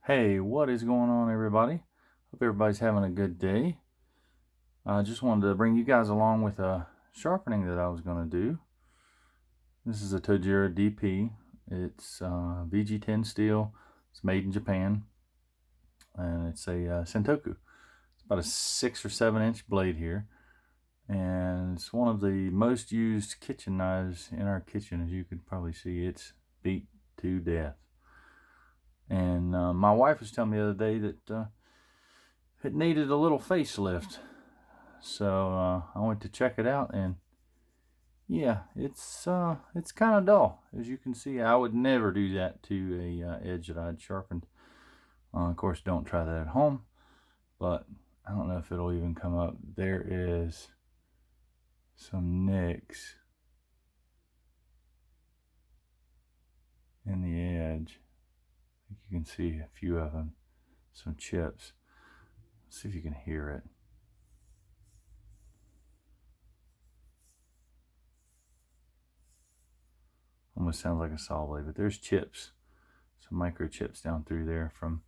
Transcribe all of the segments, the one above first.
Hey, what is going on, everybody? Hope everybody's having a good day. I just wanted to bring you guys along with a sharpening that I was going to do. This is a Tojira DP. It's VG10 steel. It's made in Japan, and it's a Sentoku. It's about a 6 or 7 inch blade here, and it's one of the most used kitchen knives in our kitchen. As you could probably see, it's beat to death. And my wife was telling me the other day that it needed a little facelift, so I went to check it out, and yeah, it's kind of dull. As you can see, I would never do that to a edge that I'd sharpened. Of course, don't try that at home, but I don't know if it'll even come up. There is some nicks in the edge. I think you can see a few of them, some chips. Let's see if you can hear it. Almost sounds like a saw blade, but there's chips, some microchips down through there from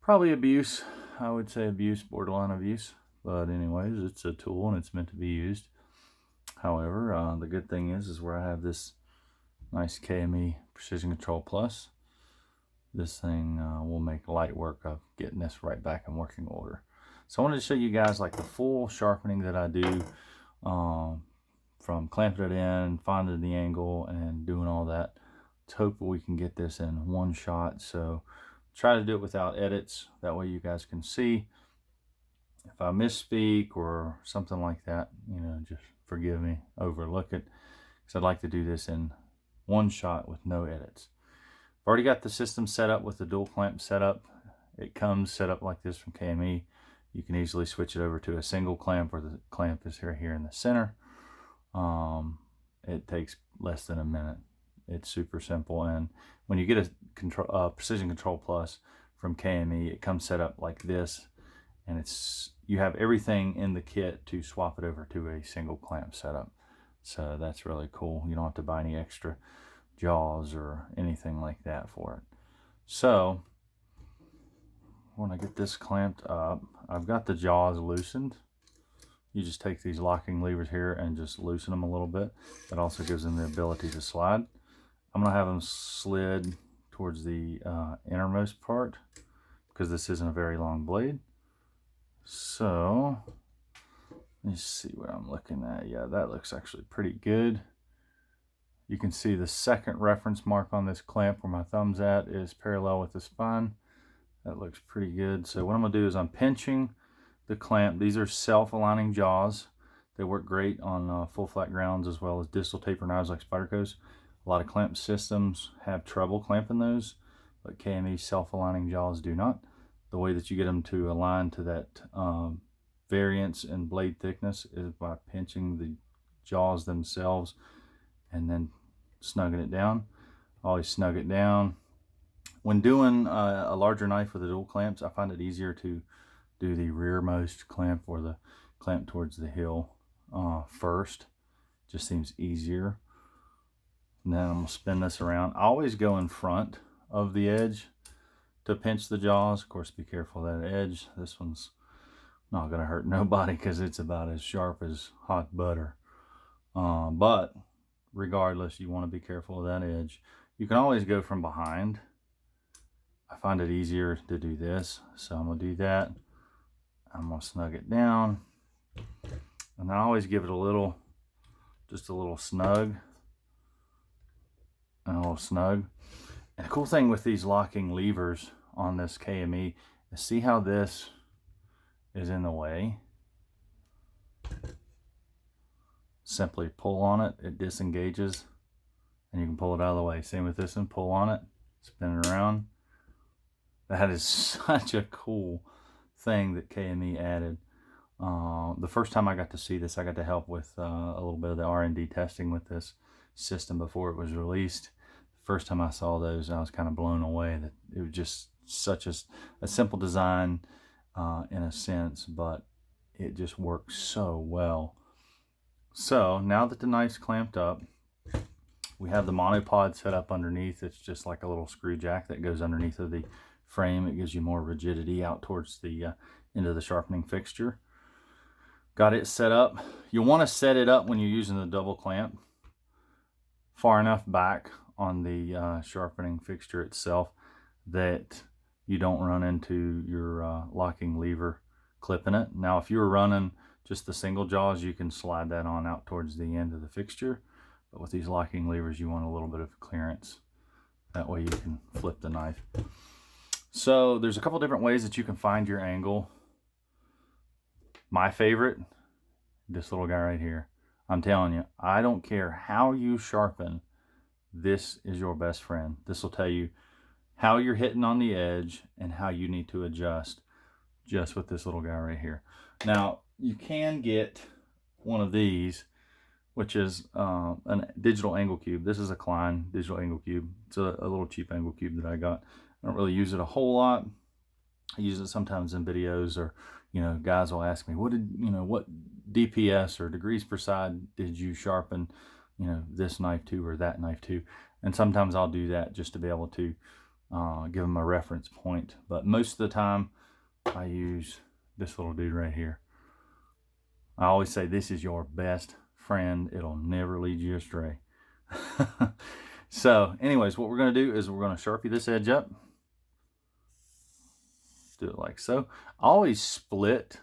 probably abuse. I would say abuse, borderline abuse. But anyways, it's a tool and it's meant to be used. However, the good thing is where I have this nice KME Precision Control Plus, this thing will make light work of getting this right back in working order. So I wanted to show you guys like the full sharpening that I do, from clamping it in, finding the angle, and doing all that. Let's hope we can get this in one shot. So try to do it without edits. That way you guys can see. If I misspeak or something like that, you know, just forgive me, overlook it, because I'd like to do this in one shot with no edits. I've already got the system set up with the dual clamp setup. It comes set up like this from KME. You can easily switch it over to a single clamp, where the clamp is here in the center. It takes less than a minute. It's super simple, and when you get a Precision Control Plus from KME, it comes set up like this, and you have everything in the kit to swap it over to a single clamp setup. So that's really cool. You don't have to buy any extra jaws or anything like that for it. So when I get this clamped up, I've got the jaws loosened. You just take these locking levers here and just loosen them a little bit. That also gives them the ability to slide. I'm going to have them slid towards the innermost part, because this isn't a very long blade. So let me see what I'm looking at. Yeah, that looks actually pretty good. You can see the second reference mark on this clamp where my thumb's at is parallel with the spine. That looks pretty good. So what I'm going to do is I'm pinching the clamp. These are self-aligning jaws. They work great on full flat grounds as well as distal taper knives like Spyderco's. A lot of clamp systems have trouble clamping those, but KME self-aligning jaws do not. The way that you get them to align to that variance in blade thickness is by pinching the jaws themselves and then snugging it down. Always snug it down. When doing a larger knife with the dual clamps, I find it easier to do the rearmost clamp, or the clamp towards the heel first. Just seems easier. And then I'm going to spin this around. I always go in front of the edge to pinch the jaws. Of course, be careful of that edge. This one's not going to hurt nobody because it's about as sharp as hot butter. But regardless, you want to be careful of that edge. You can always go from behind. I find it easier to do this, so I'm going to do that. I'm going to snug it down, and I always give it just a little snug, and a little snug. And the cool thing with these locking levers on this KME is, see how this is in the way? Simply pull on it, it disengages, and you can pull it out of the way. Same with this one, pull on it, spin it around. That is such a cool thing that KME added. The first time I got to see this, I got to help with a little bit of the R&D testing with this system before it was released. The first time I saw those, I was kind of blown away that it was just such a simple design in a sense, but it just works so well. So now that the knife's clamped up, we have the monopod set up underneath. It's just like a little screw jack that goes underneath of the frame. It gives you more rigidity out towards the end of the sharpening fixture. Got it set up. You'll want to set it up when you're using the double clamp far enough back on the sharpening fixture itself that you don't run into your locking lever clipping it. Now, if you were running just the single jaws, you can slide that on out towards the end of the fixture. But with these locking levers, you want a little bit of clearance. That way you can flip the knife. So there's a couple different ways that you can find your angle. My favorite, this little guy right here. I'm telling you, I don't care how you sharpen, this is your best friend. This will tell you how you're hitting on the edge and how you need to adjust just with this little guy right here. Now, you can get one of these, which is a digital angle cube. This is a Klein digital angle cube. It's a little cheap angle cube that I got. I don't really use it a whole lot. I use it sometimes in videos, or guys will ask me, what DPS or degrees per side did you sharpen this knife to or that knife to? And sometimes I'll do that just to be able to give them a reference point. But most of the time I use this little dude right here. I always say this is your best friend. It'll never lead you astray. So anyways, what we're going to do is we're going to Sharpie this edge up. Do it like so. I always split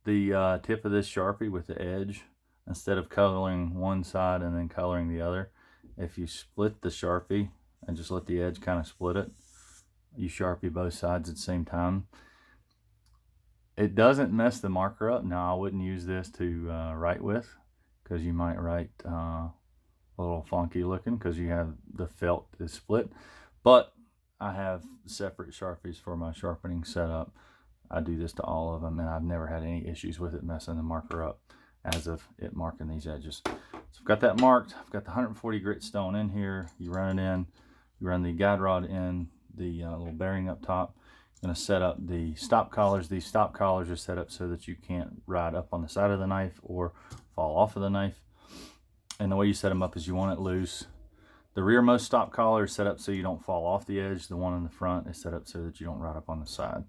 the tip of this Sharpie with the edge instead of coloring one side and then coloring the other. If you split the Sharpie and just let the edge kind of split it, you Sharpie both sides at the same time. It doesn't mess the marker up. Now, I wouldn't use this to write with, because you might write a little funky looking because you have the felt is split. But I have separate Sharpies for my sharpening setup. I do this to all of them, and I've never had any issues with it messing the marker up as of it marking these edges. So I've got that marked. I've got the 140 grit stone in here. You run it in. You run the guide rod in the little bearing up top. I'm going to set up the stop collars. These stop collars are set up so that you can't ride up on the side of the knife or fall off of the knife. And the way you set them up is you want it loose. The rearmost stop collar is set up so you don't fall off the edge. The one in the front is set up so that you don't ride up on the side.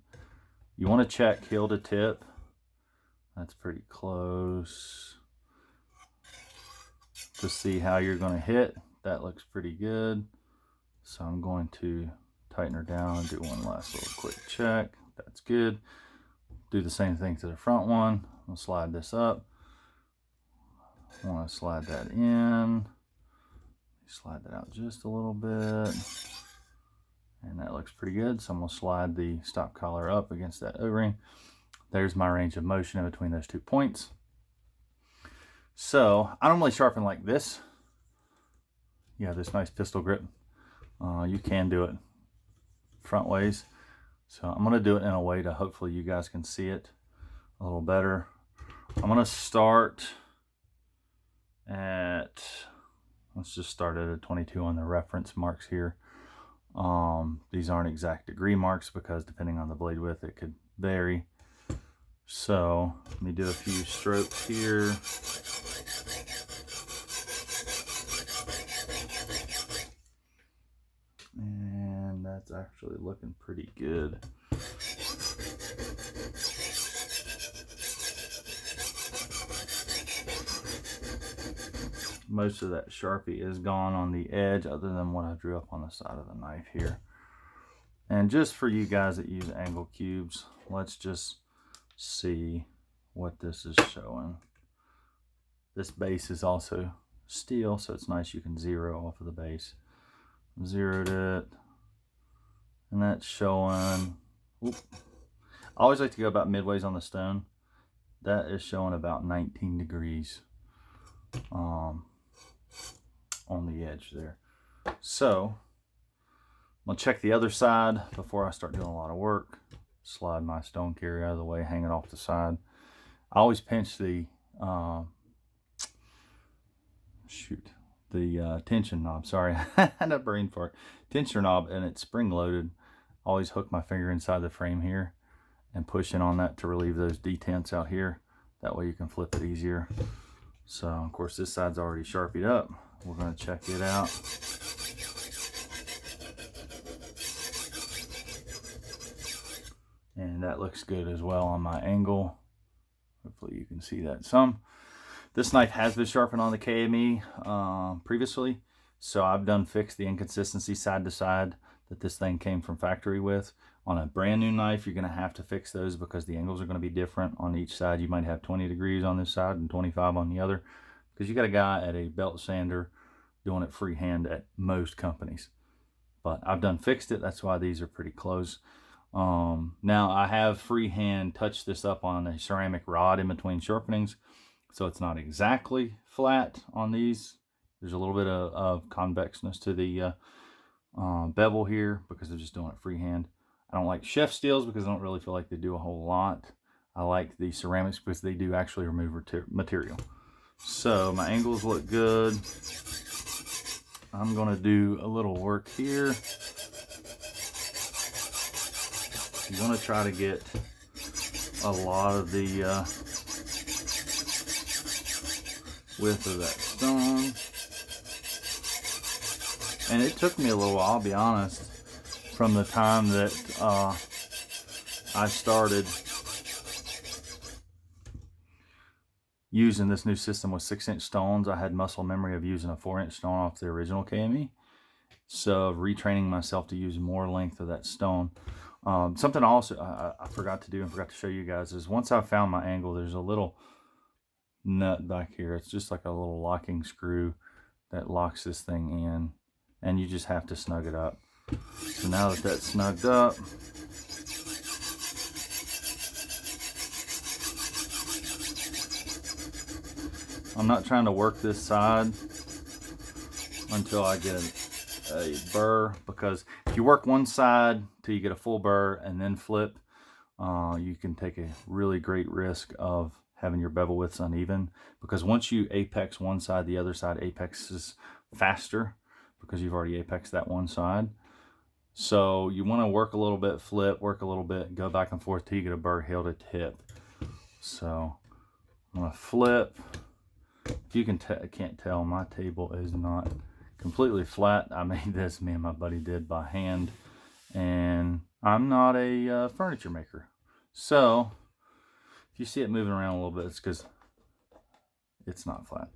You want to check heel to tip. That's pretty close. To see how you're going to hit. That looks pretty good. So I'm going to tighten her down and do one last little quick check. That's good. Do the same thing to the front one. I'll slide this up. I want to slide that in. Slide that out just a little bit. And that looks pretty good. So I'm going to slide the stop collar up against that O-ring. There's my range of motion in between those 2 points. So I normally sharpen like this. You have this nice pistol grip. You can do it front ways. So I'm going to do it in a way to hopefully you guys can see it a little better. I'm going to start at, let's just start at a 22 on the reference marks here. These aren't exact degree marks because depending on the blade width it could vary. So let me do a few strokes here. And that's actually looking pretty good. Most of that Sharpie is gone on the edge other than what I drew up on the side of the knife here. And just for you guys that use angle cubes, let's just see what this is showing. This base is also steel, so it's nice you can zero off of the base. Zeroed it, and that's showing, I always like to go about midways on the stone. That is showing about 19 degrees on the edge there. So I'm gonna check the other side before I start doing a lot of work. Slide my stone carrier out of the way, hang it off the side. I always pinch the tension knob, sorry, I had a brain fart. Tensioner knob, and it's spring loaded. Always hook my finger inside the frame here and push in on that to relieve those detents out here. That way you can flip it easier. So of course this side's already Sharpied up. We're going to check it out. and that looks good as well on my angle. Hopefully you can see that some. This knife has been sharpened on the KME previously, so I've done fixed the inconsistency side to side that this thing came from factory with. On a brand new knife, you're going to have to fix those because the angles are going to be different on each side. You might have 20 degrees on this side and 25 on the other, because you got a guy at a belt sander doing it freehand at most companies. But I've done fixed it, that's why these are pretty close. Now I have freehand touched this up on a ceramic rod in between sharpenings, so it's not exactly flat on these. There's a little bit of convexness to the bevel here because they're just doing it freehand. I don't like chef steels because I don't really feel like they do a whole lot. I like the ceramics because they do actually remove material. So my angles look good. I'm going to do a little work here. You want to try to get a lot of the width of that stone. And it took me a little while, I'll be honest, from the time that I started using this new system with 6-inch stones. I had muscle memory of using a 4-inch stone off the original KME. So retraining myself to use more length of that stone. Something also I forgot to do and forgot to show you guys is once I found my angle, there's a little nut back here. It's just like a little locking screw that locks this thing in, and you just have to snug it up. So now that that's snugged up, I'm not trying to work this side until I get a burr, because if you work one side till you get a full burr and then flip, you can take a really great risk of having your bevel widths uneven, because once you apex one side, the other side apexes faster because you've already apexed that one side. So you want to work a little bit, flip, work a little bit, go back and forth till you get a burr heel to tip. So I'm going to flip. If you can't tell, my table is not completely flat. I made this, me and my buddy did, by hand, and I'm not a furniture maker. So if you see it moving around a little bit, it's because it's not flat.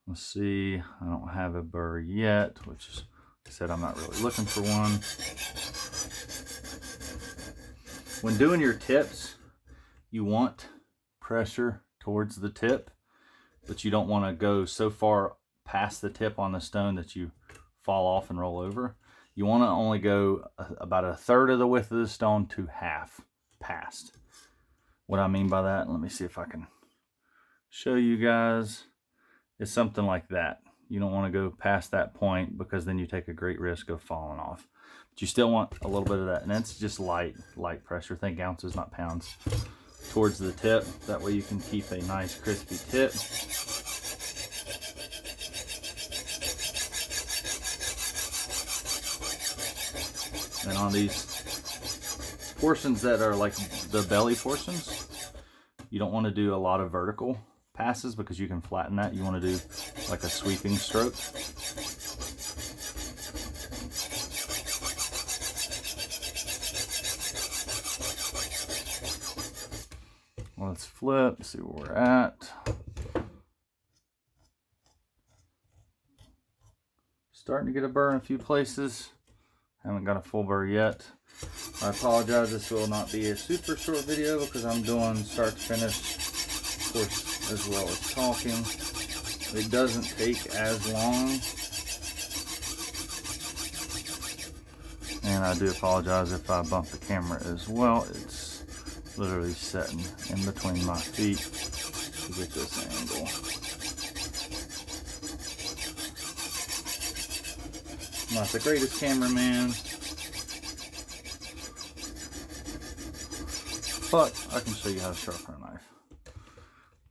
Let's see, I don't have a burr yet, which is, like I said, I'm not really looking for one. When doing your tips, you want pressure towards the tip, but you don't want to go so far past the tip on the stone that you fall off and roll over. You want to only go about a third of the width of the stone to half past. What I mean by that, let me see if I can show you guys. It's something like that. You don't want to go past that point because then you take a great risk of falling off. But you still want a little bit of that, and it's just light pressure. Think ounces, not pounds, towards the tip. That way you can keep a nice crispy tip. And on these portions that are like the belly portions, you don't want to do a lot of vertical passes because you can flatten that. You want to do like a sweeping stroke. Let's flip, see where we're at. Starting to get a burr in a few places. Haven't got a full burr yet. I apologize, this will not be a super short video because I'm doing start to finish, of course, as well as talking. It doesn't take as long. And I do apologize if I bump the camera as well. It's literally sitting in between my feet to get this angle. I'm not the greatest cameraman, but I can show you how to sharpen a knife.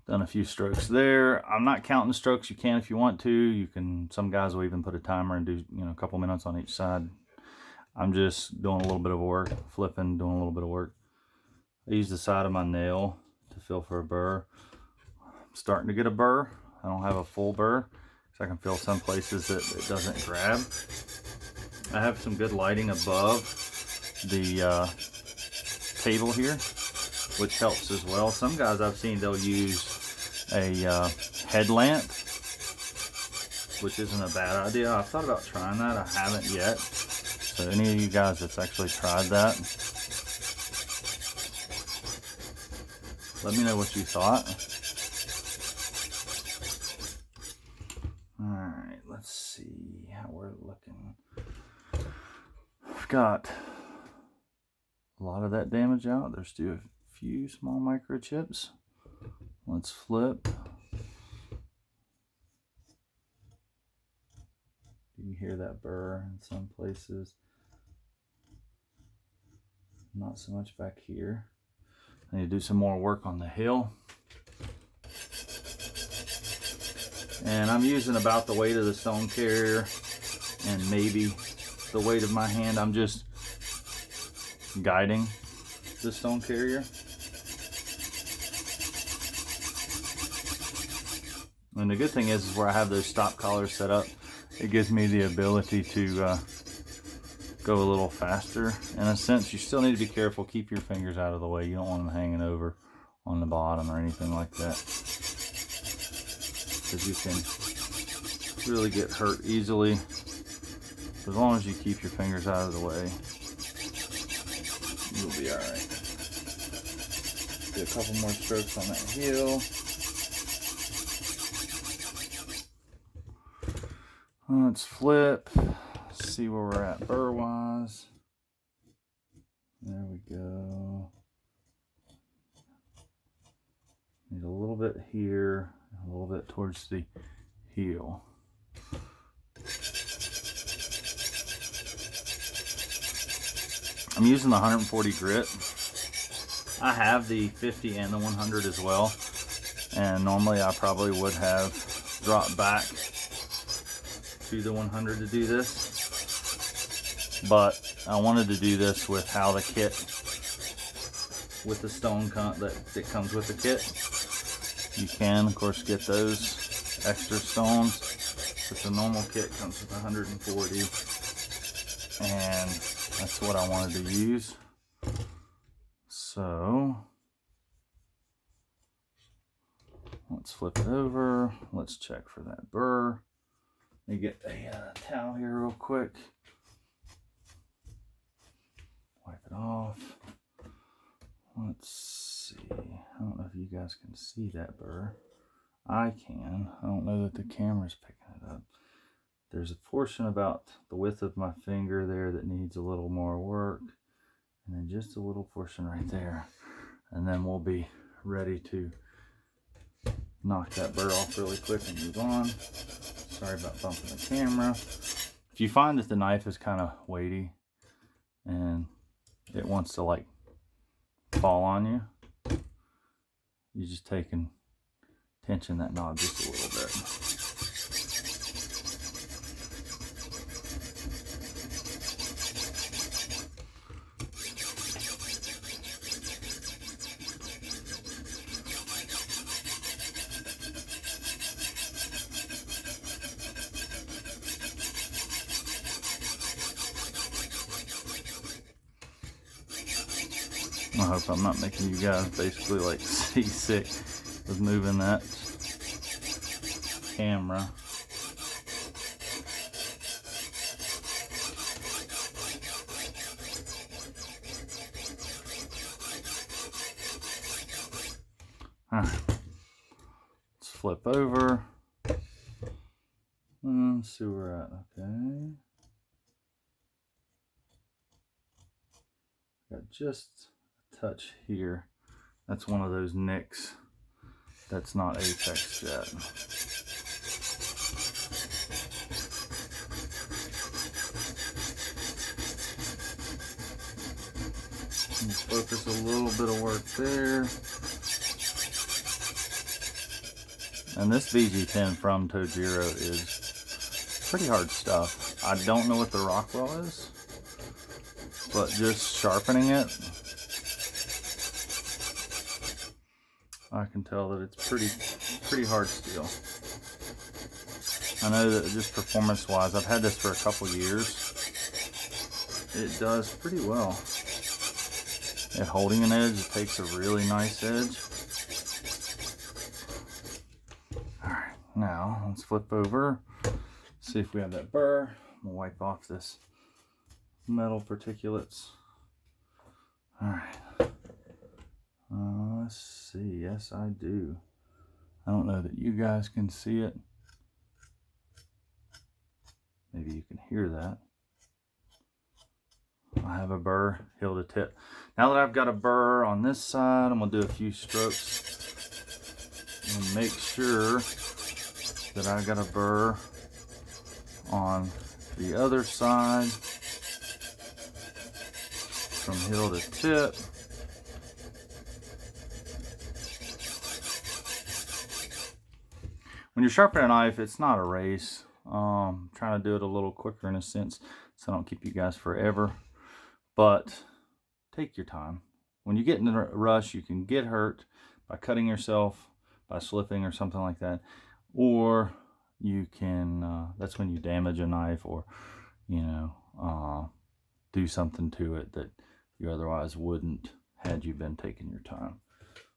Done a few strokes there. I'm not counting strokes. You can if you want to. You can. Some guys will even put a timer and do, a couple minutes on each side. I'm just doing a little bit of work, flipping, doing a little bit of work. I use the side of my nail to feel for a burr. I'm starting to get a burr. I don't have a full burr because I can feel some places that it doesn't grab. I have some good lighting above the table here, which helps as well. Some guys I've seen, they'll use a headlamp, which isn't a bad idea. I've thought about trying that. I haven't yet. So any of you guys that's actually tried that, let me know what you thought. Alright, let's see how we're looking. I've got a lot of that damage out. There's still a few small microchips. Let's flip. You can hear that burr in some places. Not so much back here. I need to do some more work on the hill. And I'm using about the weight of the stone carrier and maybe the weight of my hand. I'm just guiding the stone carrier. And the good thing is where I have those stop collars set up, it gives me the ability to go a little faster. In a sense, you still need to be careful. Keep your fingers out of the way. You don't want them hanging over on the bottom or anything like that, because you can really get hurt easily. As long as you keep your fingers out of the way, you'll be alright. Do a couple more strokes on that heel. Let's flip. See where we're at burr wise. There we go. Need a little bit here, a little bit towards the heel. I'm using the 140 grit. I have the 50 and the 100 as well, and normally I probably would have dropped back to the 100 to do this, but I wanted to do this with how the kit, with the stone that comes with the kit. You can of course get those extra stones, but the normal kit comes with 140, and that's what I wanted to use. So let's flip it over. Let's check for that burr. Let me get a towel here real quick. Wipe it off. Let's see. I don't know if you guys can see that burr. I can. I don't know that the camera's picking it up. There's a portion about the width of my finger there that needs a little more work. And then just a little portion right there. And then we'll be ready to knock that burr off really quick and move on. Sorry about bumping the camera. If you find that the knife is kind of weighty and it wants to like fall on you, you just take and tension that knob just a little bit. I hope I'm not making you guys basically like seasick with moving that camera. Alright, let's flip over and see where we're at. Okay, got just touch here. That's one of those nicks that's not apex yet. Let's focus a little bit of work there. And this VG10 from Tojiro is pretty hard stuff. I don't know what the Rockwell is, but just sharpening it, I can tell that it's pretty hard steel. I know that just performance wise, I've had this for a couple years. It does pretty well. at holding an edge. It takes a really nice edge. Alright, now let's flip over, see if we have that burr. I'm gonna wipe off this metal particulates. Alright. Let's see. Yes, I do. I don't know that you guys can see it. Maybe you can hear that. I have a burr heel to tip. Now that I've got a burr on this side, I'm going to do a few strokes and make sure that I got a burr on the other side from heel to tip. When you're sharpening a knife, it's not a race. Trying to do it a little quicker in a sense, so I don't keep you guys forever. But take your time. When you get in a rush, you can get hurt by cutting yourself, by slipping or something like that. Or you can, that's when you damage a knife, or, you know, do something to it that you otherwise wouldn't had you been taking your time.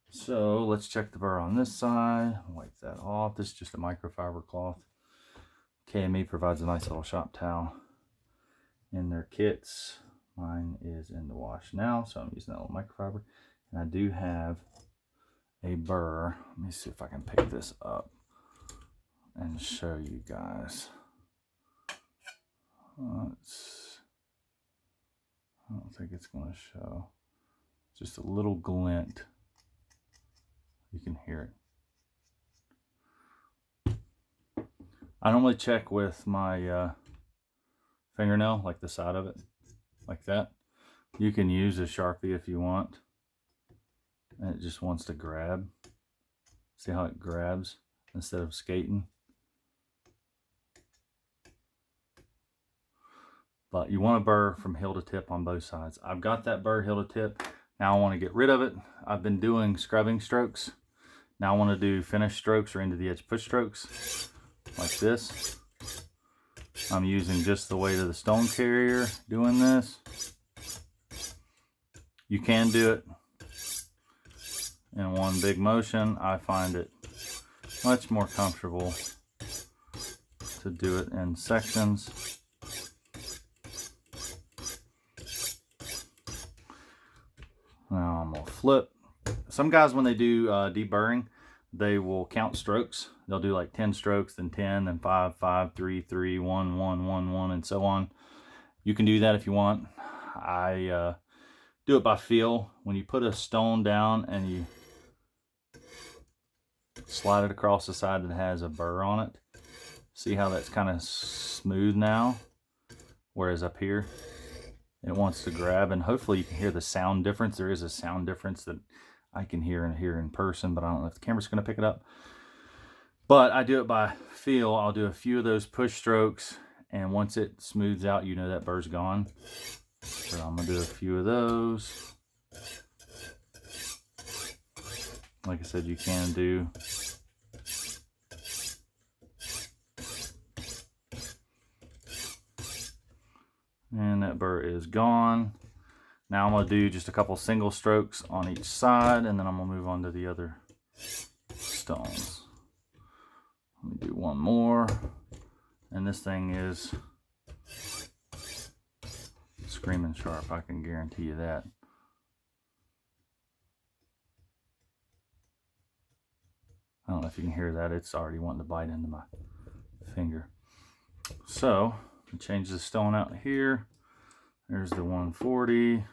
So let's check the burr on this side. Wipe that off. This is just a microfiber cloth. KME provides a nice little shop towel in their kits. Mine is in the wash now, so I'm using that little microfiber. And I do have a burr. Let me see if I can pick this up and show you guys. I don't think it's going to show. Just a little glint. You can hear it. I normally check with my fingernail, like the side of it, like that. You can use a Sharpie if you want. And it just wants to grab. See how it grabs instead of skating? But you want a burr from heel to tip on both sides. I've got that burr heel to tip. Now I want to get rid of it. I've been doing scrubbing strokes. Now I want to do finish strokes or into the edge push strokes like this. I'm using just the weight of the stone carrier doing this. You can do it in one big motion. I find it much more comfortable to do it in sections. Now I'm going to flip. Some guys, when they do deburring, they will count strokes. They'll do like 10 strokes, then 10, then 5, 5, 3, 3, 1, 1, 1, 1, and so on. You can do that if you want. I do it by feel. When you put a stone down and you slide it across the side that has a burr on it, see how that's kind of smooth now? Whereas up here, it wants to grab, and hopefully you can hear the sound difference. There is a sound difference that I can hear in person, but I don't know if the camera's going to pick it up. But I do it by feel. I'll do a few of those push strokes, and once it smooths out, you know that burr's gone. So I'm going to do a few of those. Like I said, you can do and that burr is gone. Now I'm going to do just a couple single strokes on each side, and then I'm going to move on to the other stones. Let me do one more. And this thing is screaming sharp, I can guarantee you that. I don't know if you can hear that. It's already wanting to bite into my finger. So change the stone out here. There's the 140.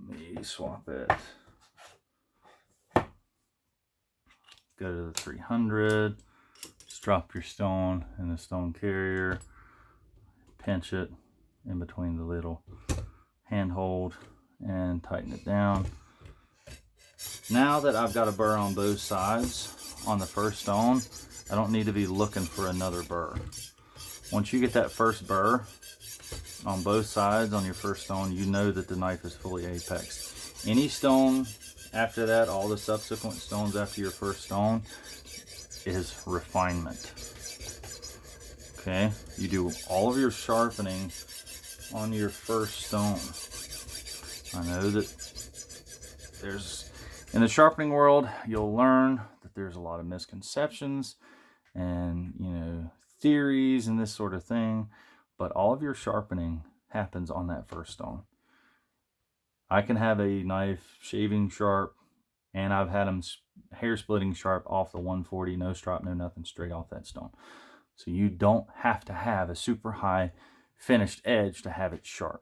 Let me swap it. Go to the 300. Just drop your stone in the stone carrier. Pinch it in between the little handhold and tighten it down. Now that I've got a burr on both sides on the first stone, I don't need to be looking for another burr. Once you get that first burr on both sides on your first stone, you know that the knife is fully apexed. Any stone after that, all the subsequent stones after your first stone, is refinement. Okay, you do all of your sharpening on your first stone. I know that there's, in the sharpening world, you'll learn that there's a lot of misconceptions and, you know, theories and this sort of thing, but all of your sharpening happens on that first stone. I can have a knife shaving sharp, and I've had them hair splitting sharp off the 140, no strop, no nothing, straight off that stone. So you don't have to have a super high finished edge to have it sharp.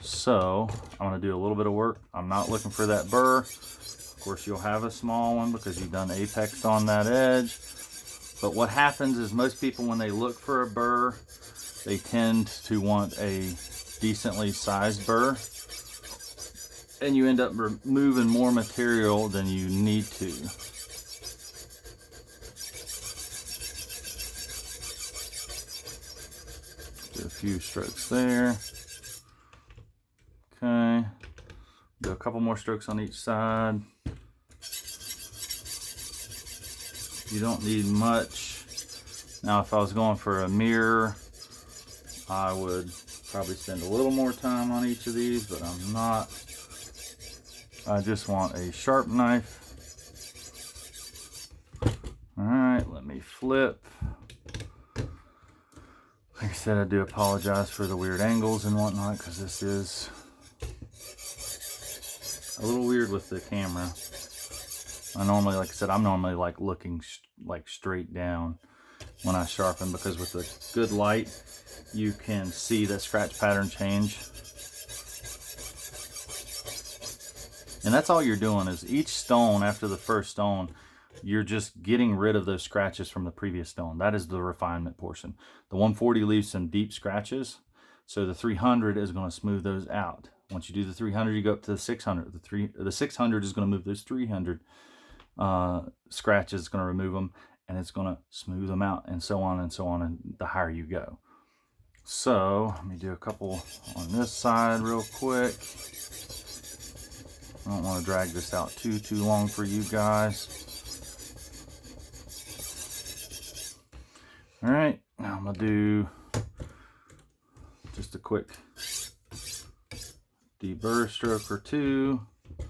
So I'm going to do a little bit of work. I'm not looking for that burr. Of course, you'll have a small one because you've done apexed on that edge. But what happens is most people, when they look for a burr, they tend to want a decently sized burr. And you end up removing more material than you need to. Do a few strokes there. Okay. Do a couple more strokes on each side. You don't need much. Now, if I was going for a mirror, I would probably spend a little more time on each of these, but I'm not. I just want a sharp knife. All right, let me flip. Like I said, I do apologize for the weird angles and whatnot, because this is a little weird with the camera. I normally, like I said, I'm normally like looking like straight down when I sharpen, because with the good light, you can see the scratch pattern change. And that's all you're doing, is each stone after the first stone, you're just getting rid of those scratches from the previous stone. That is the refinement portion. The 140 leaves some deep scratches, so the 300 is going to smooth those out. Once you do the 300, you go up to the 600. The 600 is going to move those 300 scratches. It's going to remove them, and it's going to smooth them out, and so on and so on, and the higher you go. So let me do a couple on this side real quick. I don't want to drag this out too long for you guys. All right, now I'm going to do just a quick deburr stroke or two to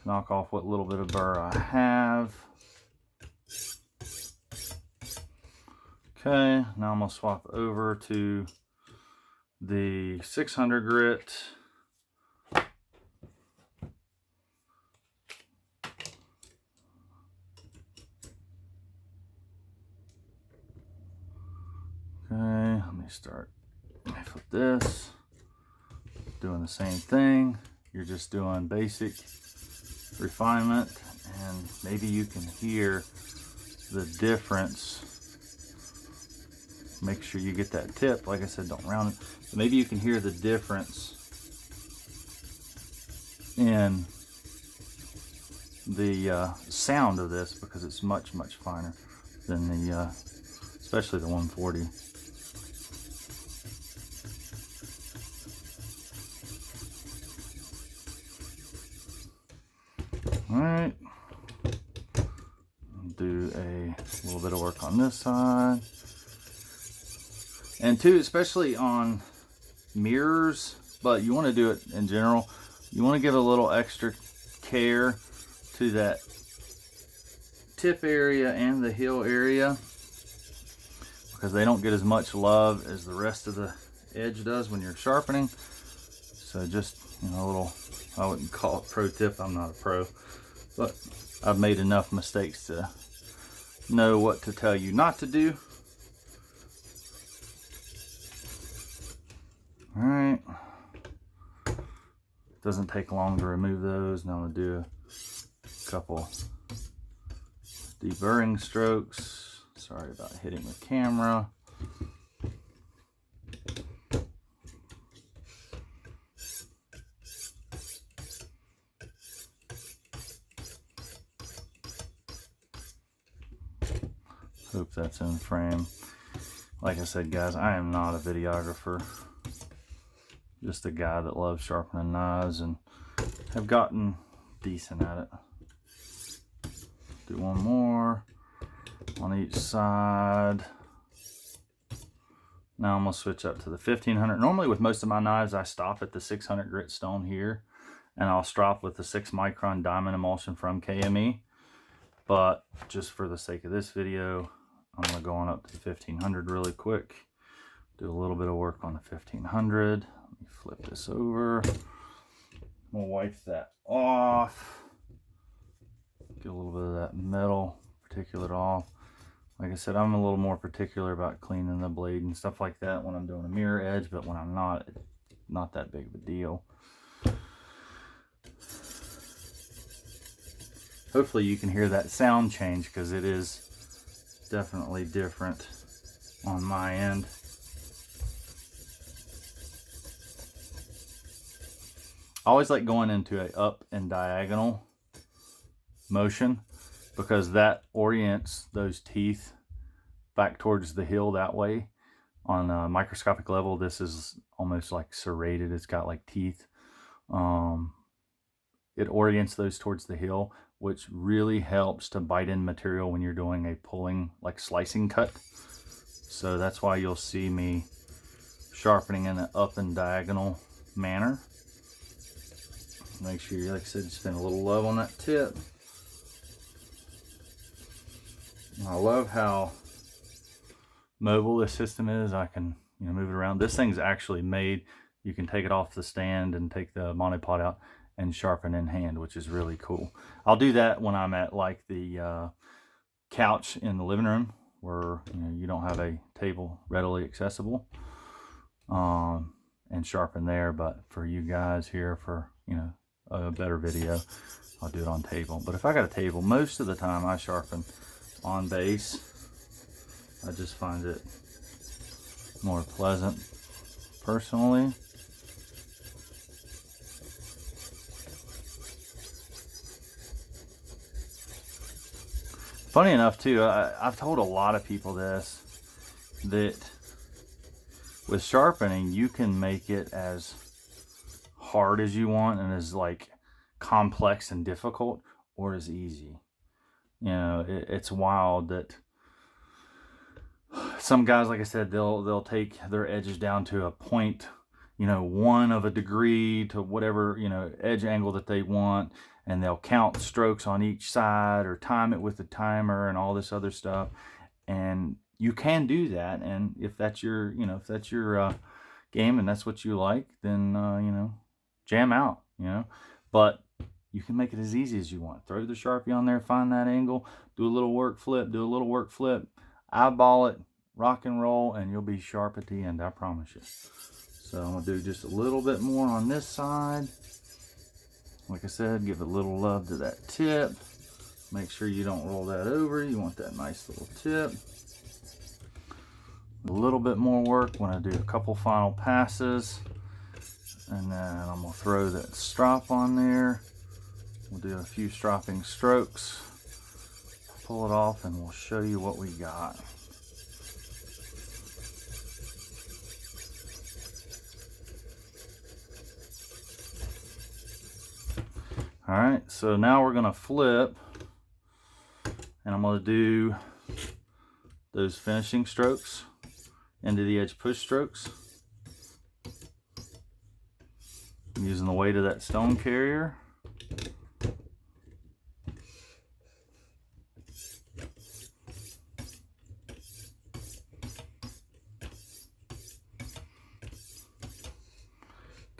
knock off what little bit of burr I have. Okay, now I'm going to swap over to the 600 grit. Okay, let me flip this. Doing the same thing. You're just doing basic refinement, and maybe you can hear the difference. Make sure you get that tip. Like I said, don't round it. But maybe you can hear the difference in the sound of this, because it's much finer than the especially the 140. All right, do a little bit of work on this side. And too, especially on mirrors, but you want to do it in general, you want to give a little extra care to that tip area and the heel area, because they don't get as much love as the rest of the edge does when you're sharpening. So just, you know, a little, I wouldn't call it pro tip, I'm not a pro, but I've made enough mistakes to know what to tell you not to do. All right, doesn't take long to remove those. Now I'm gonna do a couple deburring strokes. Sorry about hitting the camera. Hope that's in frame. Like I said, guys, I am not a videographer. Just a guy that loves sharpening knives and have gotten decent at it. Do one more on each side. Now I'm going to switch up to the 1500. Normally with most of my knives, I stop at the 600 grit stone here, and I'll strop with the 6 micron diamond emulsion from KME. But just for the sake of this video, I'm going to go on up to the 1500 really quick. Do a little bit of work on the 1500. Let me flip this over. I'm going to wipe that off. Get a little bit of that metal particulate off. Like I said, I'm a little more particular about cleaning the blade and stuff like that when I'm doing a mirror edge, but when I'm not, it's not that big of a deal. Hopefully you can hear that sound change, because it is definitely different on my end. I always like going into a up and diagonal motion, because that orients those teeth back towards the hill that way. On a microscopic level, this is almost like serrated. It's got like teeth. It orients those towards the hill, which really helps to bite in material when you're doing a pulling, like slicing cut. So that's why you'll see me sharpening in an up and diagonal manner. Make sure, like I said, you spend a little love on that tip. I love how mobile this system is. I can, move it around. This thing's actually made, you can take it off the stand and take the monopod out and sharpen in hand, which is really cool. I'll do that when I'm at like the couch in the living room, where you don't have a table readily accessible, and sharpen there. But for you guys here, for a better video, I'll do it on table. But if I got a table, most of the time I sharpen on base. I just find it more pleasant personally. Funny enough too, I've told a lot of people this, that with sharpening you can make it as hard as you want and as like complex and difficult, or as easy. It's wild that some guys, like I said, they'll take their edges down to a point, 1 of a degree to whatever, edge angle that they want, and they'll count strokes on each side or time it with the timer and all this other stuff. And you can do that, and if that's your, game and that's what you like, then jam out, But you can make it as easy as you want. Throw the Sharpie on there, find that angle, do a little work flip, eyeball it, rock and roll, and you'll be sharp at the end, I promise you. So I'm going to do just a little bit more on this side. Like I said, give a little love to that tip. Make sure you don't roll that over. You want that nice little tip. A little bit more work when I do a couple final passes. And then I'm going to throw that strop on there. We'll do a few stropping strokes. Pull it off and we'll show you what we got. All right, so now we're going to flip, and I'm going to do those finishing strokes into the edge push strokes. I'm using the weight of that stone carrier.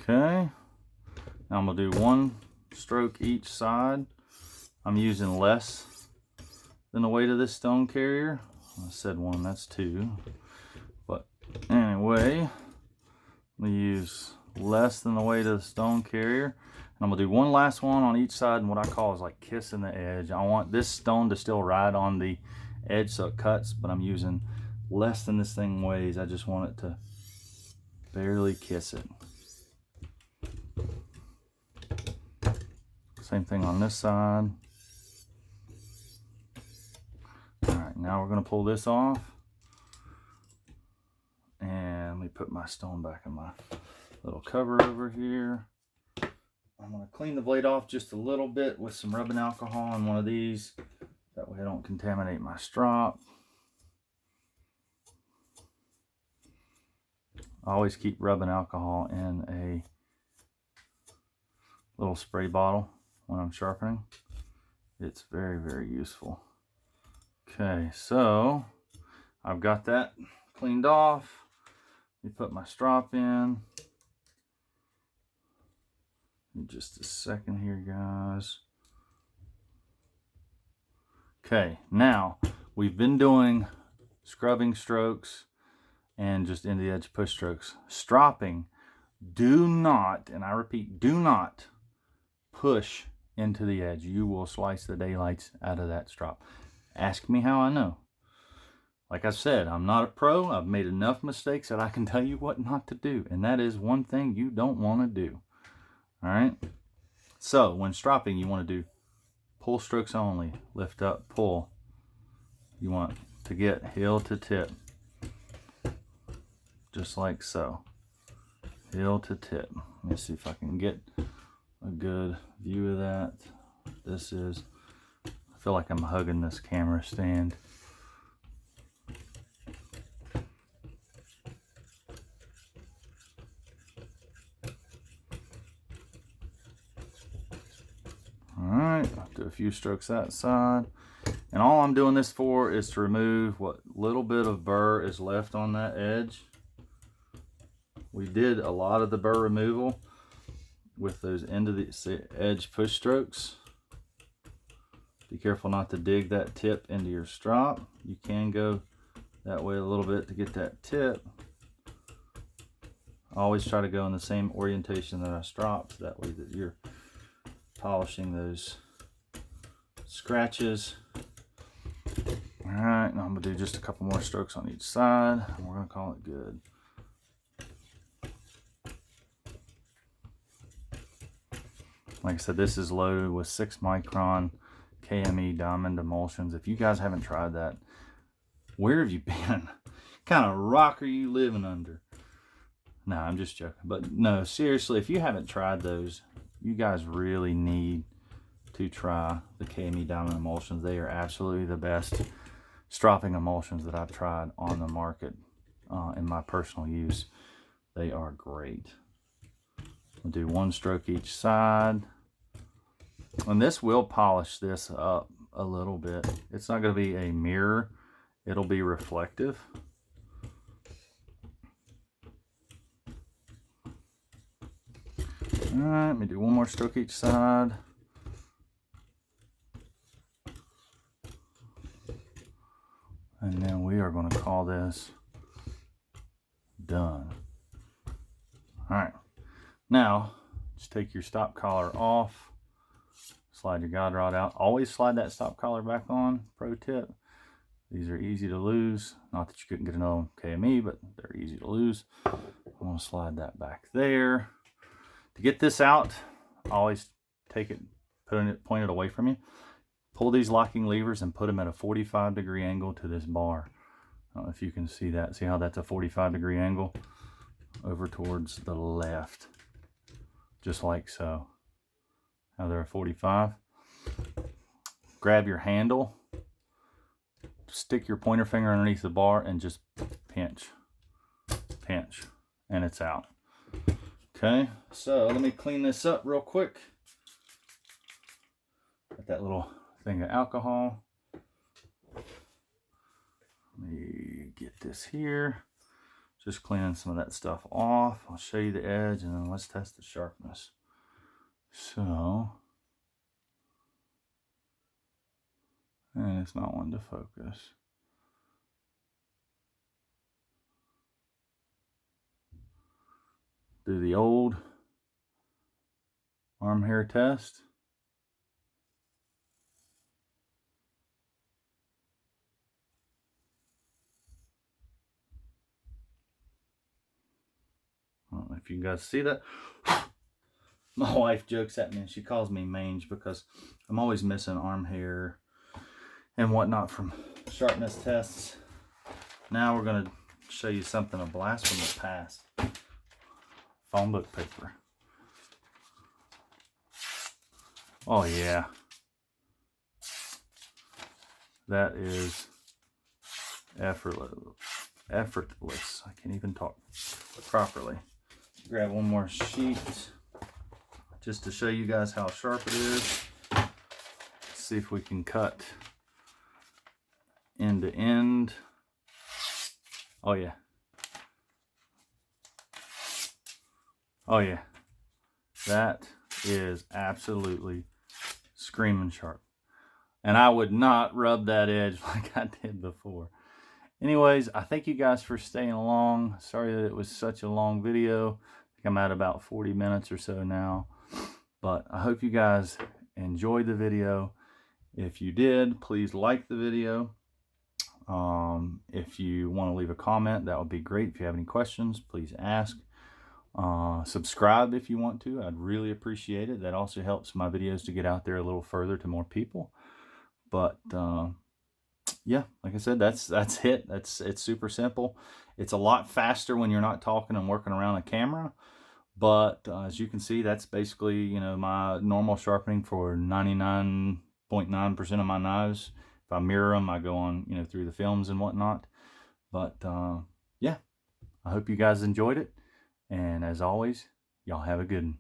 Okay, now I'm going to do 1 stroke each side. I'm using less than the weight of this stone carrier. I said 1, that's 2. But anyway, I'm going to use less than the weight of the stone carrier. And I'm going to do 1 last one on each side, and what I call is like kissing the edge. I want this stone to still ride on the edge so it cuts, but I'm using less than this thing weighs. I just want it to barely kiss it. Same thing on this side. All right, now we're going to pull this off. And let me put my stone back in my little cover over here. I'm going to clean the blade off just a little bit with some rubbing alcohol on one of these. That way I don't contaminate my strop. I always keep rubbing alcohol in a little spray bottle when I'm sharpening. It's very, very useful. Okay, so I've got that cleaned off. Let me put my strop in just a second here, guys. Okay, now we've been doing scrubbing strokes and just into the edge push strokes. Stropping, do not, and I repeat, do not push into the edge. You will slice the daylights out of that strop. Ask me how I know. Like I said, I'm not a pro. I've made enough mistakes that I can tell you what not to do. And that is one thing you don't want to do. All right. So when stropping, you want to do pull strokes only. Lift up, pull. You want to get heel to tip. Just like so. Heel to tip. Let me see if I can get a good view of that. This is, I feel like I'm hugging this camera stand. Alright, I'll do a few strokes that side. And all I'm doing this for is to remove what little bit of burr is left on that edge. We did a lot of the burr removal with those end of the edge push strokes. Be careful not to dig that tip into your strop. You can go that way a little bit to get that tip. I always try to go in the same orientation that I stropped, that way that you're polishing those scratches. All right, now I'm gonna do just a couple more strokes on each side, and we're gonna call it good. Like I said, this is loaded with 6 micron KME Diamond Emulsions. If you guys haven't tried that, where have you been? What kind of rock are you living under? No, I'm just joking. But no, seriously, if you haven't tried those, you guys really need to try the KME Diamond Emulsions. They are absolutely the best stropping emulsions that I've tried on the market in my personal use. They are great. We'll do 1 stroke each side. And this will polish this up a little bit. It's not going to be a mirror. It'll be reflective. All right, let me do 1 more stroke each side. And then we are going to call this done. All right. Now, just take your stop collar off. Slide your guide rod out. Always slide that stop collar back on. Pro tip. These are easy to lose. Not that you couldn't get another one KME, but they're easy to lose. I'm going to slide that back there. To get this out, always take it, point it away from you. Pull these locking levers and put them at a 45-degree angle to this bar. I don't know if you can see that. See how that's a 45-degree angle? Over towards the left. Just like so. Now they're a 45. Grab your handle. Stick your pointer finger underneath the bar and just pinch. Pinch. And it's out. Okay, so let me clean this up real quick. Got that little thing of alcohol. Let me get this here. Just cleaning some of that stuff off. I'll show you the edge and then let's test the sharpness. So, and it's not one to focus. Do the old arm hair test. I don't know if you guys see that. My wife jokes at me and she calls me mange because I'm always missing arm hair and whatnot from sharpness tests. Now we're going to show you something, a blast from the past. Phone book paper. Oh yeah. That is effortless. effortless. I can't even talk properly. Grab one more sheet just to show you guys how sharp it is. Let's see if we can cut end to end. Oh yeah. Oh yeah. That is absolutely screaming sharp. And I would not rub that edge like I did before. Anyways, I thank you guys for staying along. Sorry that it was such a long video. I think I'm at about 40 minutes or so now. But I hope you guys enjoyed the video. If you did, please like the video. If you want to leave a comment, that would be great. If you have any questions, please ask. Subscribe if you want to. I'd really appreciate it. That also helps my videos to get out there a little further to more people. But yeah, like I said, that's it. It's super simple. It's a lot faster when you're not talking and working around a camera. But as you can see, that's basically, you know, my normal sharpening for 99.9% of my knives. If I mirror them, I go on, you know, through the films and whatnot. But yeah, I hope you guys enjoyed it. And as always, y'all have a good one.